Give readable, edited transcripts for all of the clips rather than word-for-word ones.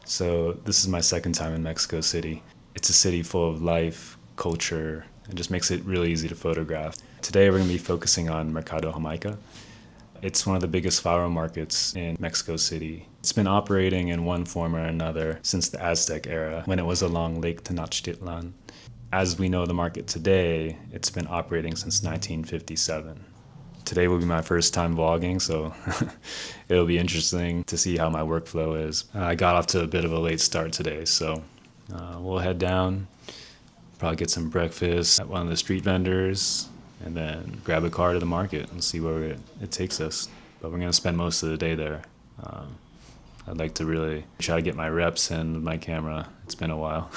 So this is my second time in Mexico City. It's a city full of life, culture, and just makes it really easy to photograph. Today we're going to be focusing on Mercado Jamaica. It's one of the biggest flower markets in Mexico City. It's been operating in one form or another since the Aztec era, when it was along Lake Tenochtitlan. As we know the market today, it's been operating since 1957. Today will be my first time vlogging, so it'll be interesting to see how my workflow is. I got off to a bit of a late start today, so we'll head down, probably get some breakfast at one of the street vendors, and then grab a car to the market and see where it takes us. But we're gonna spend most of the day there. I'd like to really try to get my reps in with my camera. It's been a while.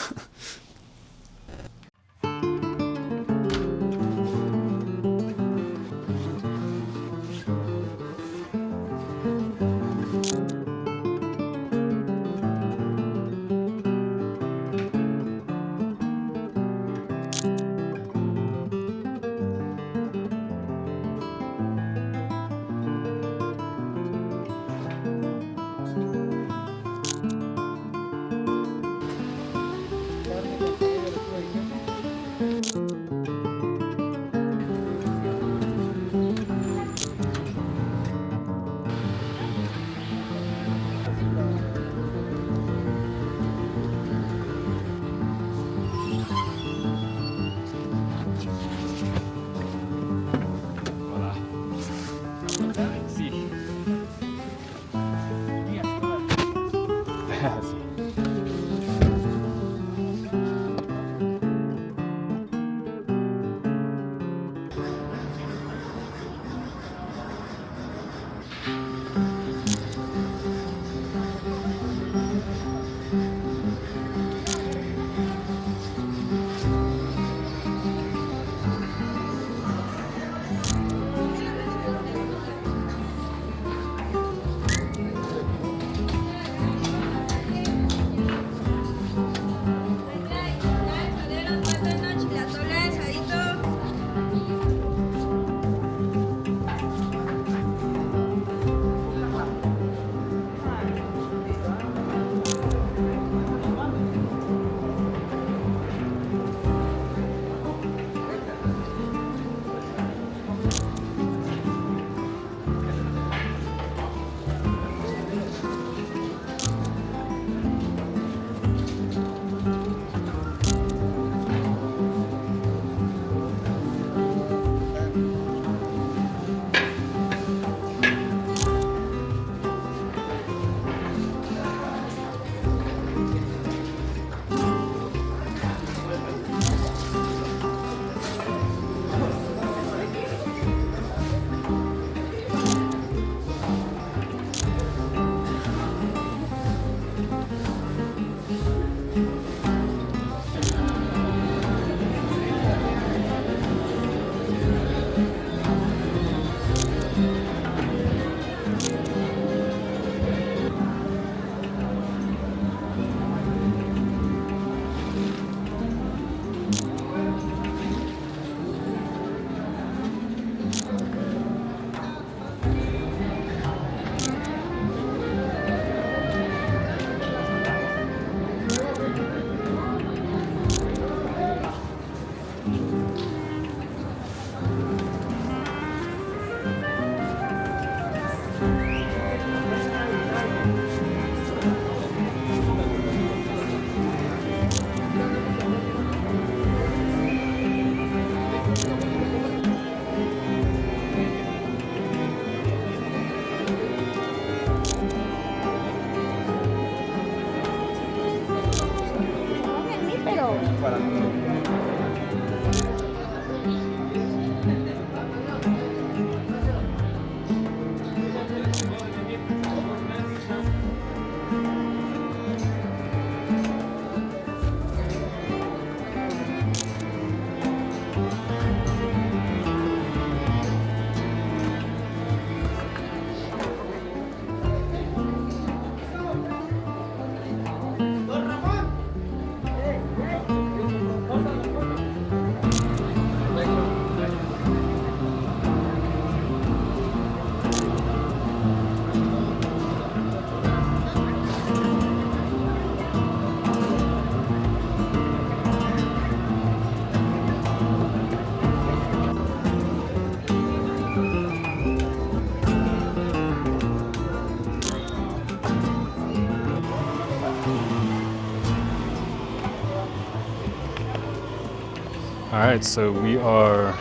All right, so we are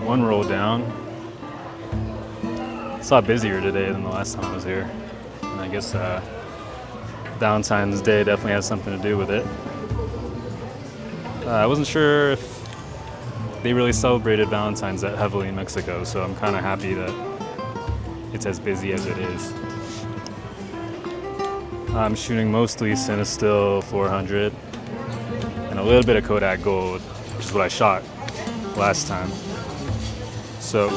one roll down. It's a lot busier today than the last time I was here. And I guess Valentine's Day definitely has something to do with it. I wasn't sure if they really celebrated Valentine's that heavily in Mexico, so I'm kind of happy that it's as busy as it is. I'm shooting mostly Cinestill 400 and a little bit of Kodak Gold, which is what I shot last time. So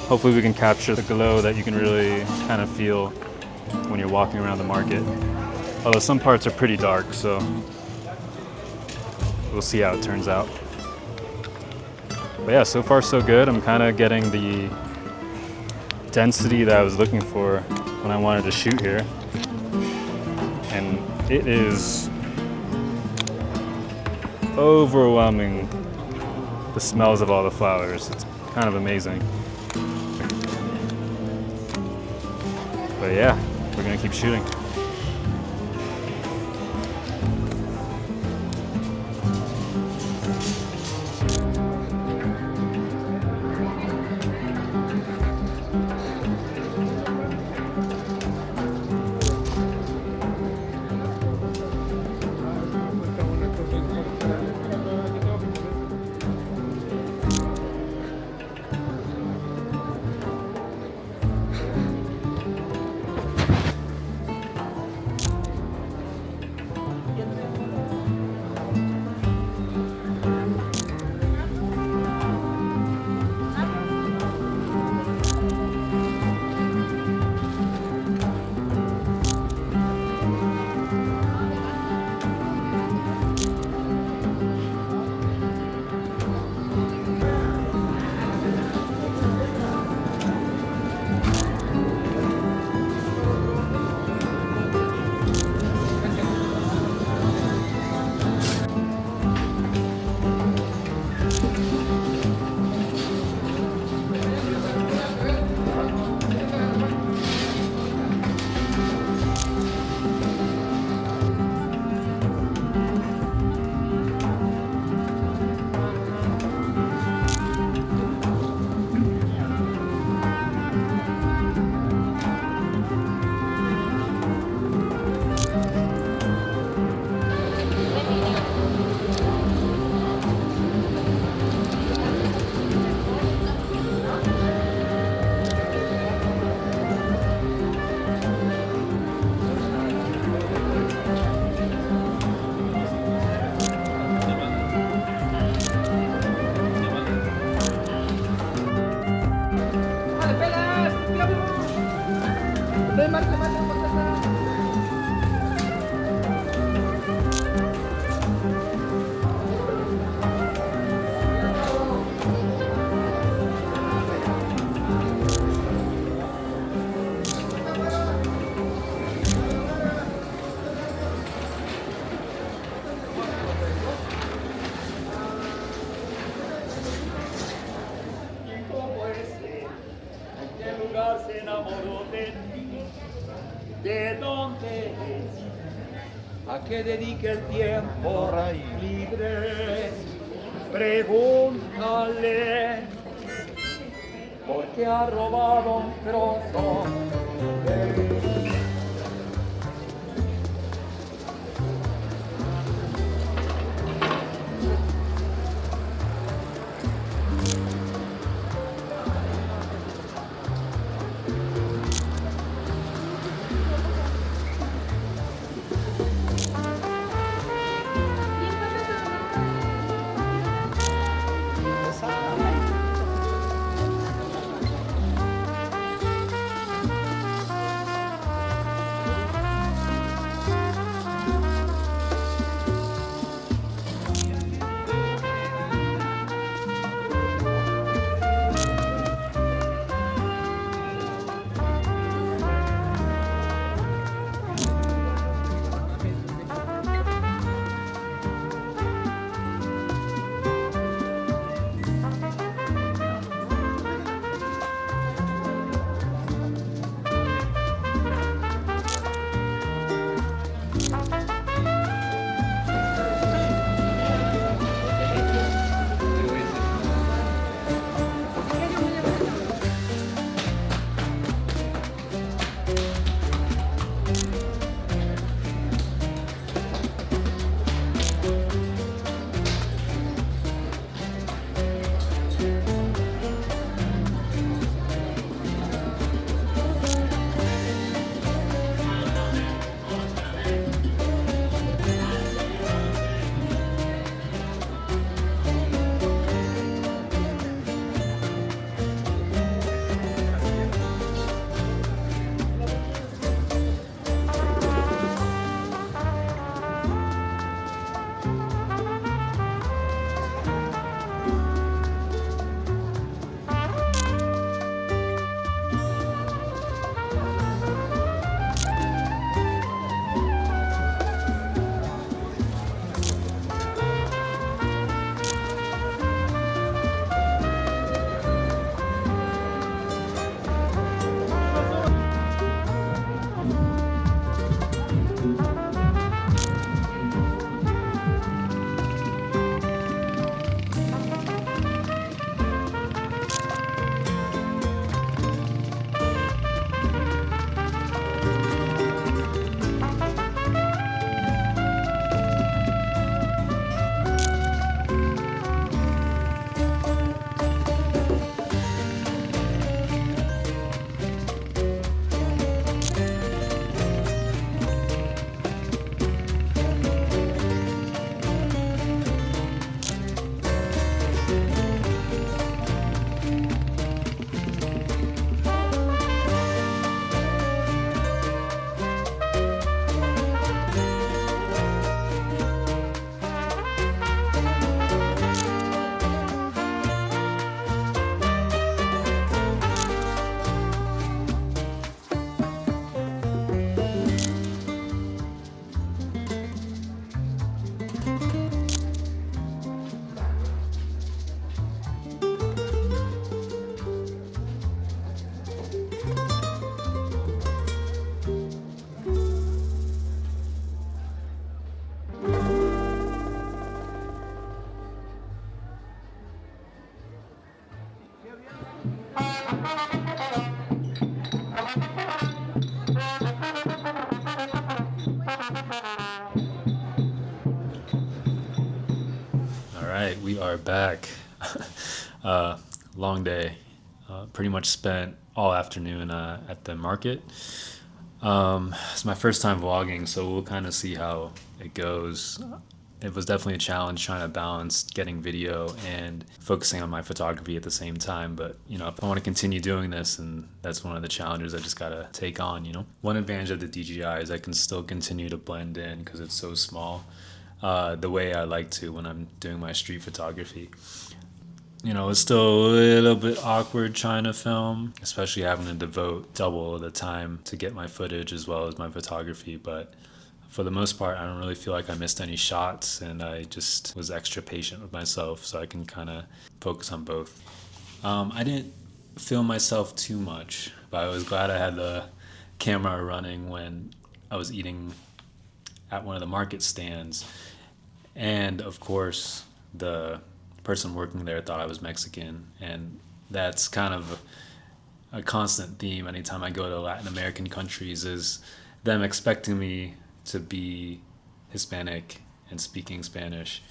hopefully we can capture the glow that you can really kind of feel when you're walking around the market. Although some parts are pretty dark, so we'll see how it turns out. But yeah, so far so good. I'm kind of getting the density that I was looking for when I wanted to shoot here. And it is overwhelming, the smells of all the flowers. It's kind of amazing. But yeah, we're gonna keep shooting. ¿A qué dedique el tiempo libre? Pregúntale, porque ha robado un trozo de mí. We are back. Long day. Pretty much spent all afternoon at the market. It's my first time vlogging, so we'll kind of see how it goes. It was definitely a challenge trying to balance getting video and focusing on my photography at the same time. But, you know, if I want to continue doing this, and that's one of the challenges I just got to take on, you know. One advantage of the DJI is I can still continue to blend in because it's so small, the way I like to when I'm doing my street photography. You know, it's still a little bit awkward trying to film, especially having to devote double the time to get my footage as well as my photography. But for the most part, I don't really feel like I missed any shots, and I just was extra patient with myself so I can kind of focus on both. I didn't film myself too much, but I was glad I had the camera running when I was eating at one of the market stands. And of course, the person working there thought I was Mexican, and that's kind of a constant theme anytime I go to Latin American countries, is them expecting me to be Hispanic and speaking Spanish.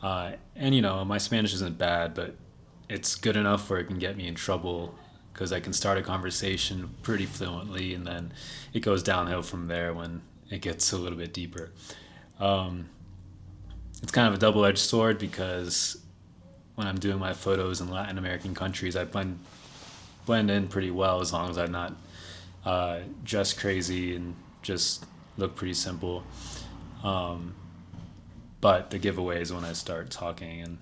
And you know, my Spanish isn't bad, but it's good enough where it can get me in trouble because I can start a conversation pretty fluently, and then it goes downhill from there when it gets a little bit deeper. It's kind of a double-edged sword because when I'm doing my photos in Latin American countries, I blend in pretty well as long as I'm not dressed crazy and just look pretty simple. But the giveaway is when I start talking, and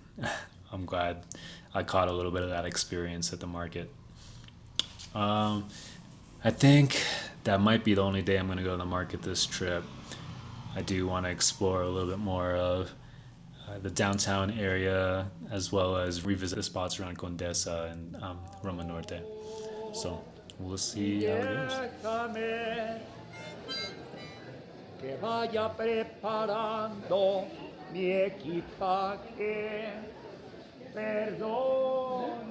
I'm glad I caught a little bit of that experience at the market. I think that might be the only day I'm going to go to the market this trip. I do want to explore a little bit more of the downtown area, as well as revisit the spots around Condesa and Roma Norte. So we'll see how it goes. Déjame que vaya preparando mi equipaje. Perdóname.